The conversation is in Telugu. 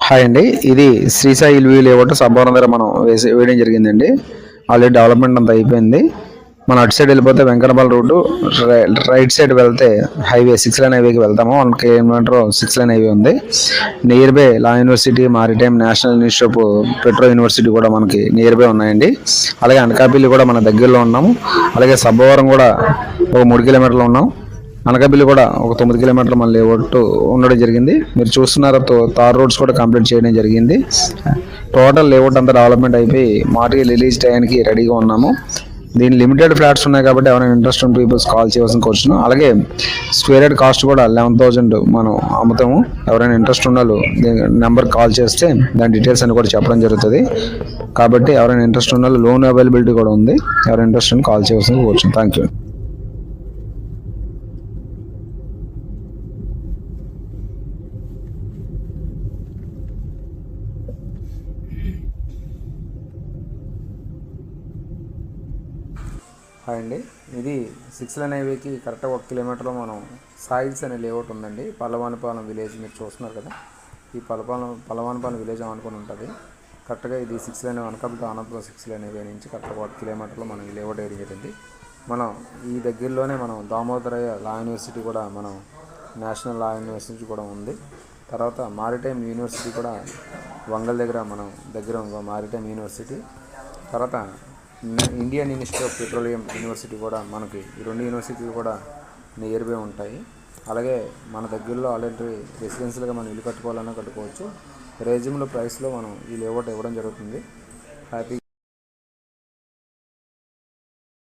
హాయ్ అండి. ఇది శ్రీసాయి ఇల్వీ లేఅవుట్ సబ్బవరం దగ్గర మనం వేయడం జరిగిందండి. ఆల్రెడీ డెవలప్మెంట్ అంతా అయిపోయింది. మనం అటు సైడ్ వెళ్ళిపోతే వెంకటపల్లి రోడ్డు, రైట్ సైడ్ వెళ్తే హైవే 6 లైన్ హైవేకి వెళ్తాము. 1 కిలోమీటర్ 6 లైన్ హైవే ఉంది. Near by law university, maritime, national institute of petro university కూడా మనకి నియర్ బై ఉన్నాయండి. అలాగే అనకాపల్లి కూడా మన దగ్గరలో ఉన్నాము. అలాగే సబ్బవరం కూడా ఒక 3 కిలోమీటర్లు ఉన్నాం. అనకాపల్లి కూడా ఒక 9 కిలోమీటర్లు మన లేఅవుట్ ఉండడం జరిగింది. మీరు చూస్తున్నారు, తార్ రోడ్స్ కూడా కంప్లీట్ చేయడం జరిగింది. టోటల్ లేఅవుట్ అంతా డెవలప్మెంట్ అయిపోయి మార్కెట్ రిలీజ్ టైంకి రెడీగా ఉన్నాము. దీని లిమిటెడ్ ఫ్లాట్స్ ఉన్నాయి కాబట్టి ఎవరైనా ఇంట్రెస్ట్ ఉన్న పీపుల్స్ కాల్ చేయవలసిన కోరుచున్నాం. అలాగే స్క్వేర్ యార్డ్ కాస్ట్ కూడా 11,000 మనం అమ్ముతాము. ఎవరైనా ఇంట్రెస్ట్ ఉన్న వాళ్ళు నెంబర్ కాల్ చేస్తే దాని డీటెయిల్స్ అని కూడా చెప్పడం జరుగుతుంది. కాబట్టి ఎవరైనా ఇంట్రెస్ట్ ఉన్న వాళ్ళు లోన్ అవైలబిలిటీ కూడా ఉంది. ఎవరైనా ఇంట్రెస్ట్ ఉన్న కాల్ చేయవలసిన కోరుచున్నాం. Thank you. హాయ్ అండి. ఇది 6 లైన్ హైవేకి కరెక్ట్గా 1 కిలోమీటర్లో మనం సాయిల్స్ అనే లేఅవుట్ ఉందండి. పల్లవానిపాలెం విలేజ్ మీరు చూస్తున్నారు కదా. ఈ పల్లవానిపాలెం విలేజ్ అనుకుని ఉంటుంది. కరెక్ట్గా ఇది 6 line Anakapalli Anantapur 6 line highway నుంచి కరెక్ట్గా 1 కిలోమీటర్లో మనం ఈ లేఅవుట్ ఏరియా జరిగింది. మనం ఈ దగ్గరలోనే మనం దామోదరయ్య లా యూనివర్సిటీ కూడా, మనం నేషనల్ లా యూనివర్సిటీ కూడా ఉంది. తర్వాత మారిటైమ్ యూనివర్సిటీ కూడా వంగల్ దగ్గర మనం దగ్గర మారిటైమ్ యూనివర్సిటీ. తర్వాత Indian institute of petroleum university కూడా మనకి, ఈ 2 యూనివర్సిటీలు కూడా నియర్ బై ఉంటాయి. అలాగే మన దగ్గరలో ఆల్రెడీ రెసిడెన్షియల్గా మనం ఇల్లు కట్టుకోవాలన్నా కట్టుకోవచ్చు. రీజనబుల్ ప్రైస్లో మనం ఈ లేఅవుట్ ఇవ్వడం జరుగుతుంది. హ్యాపీ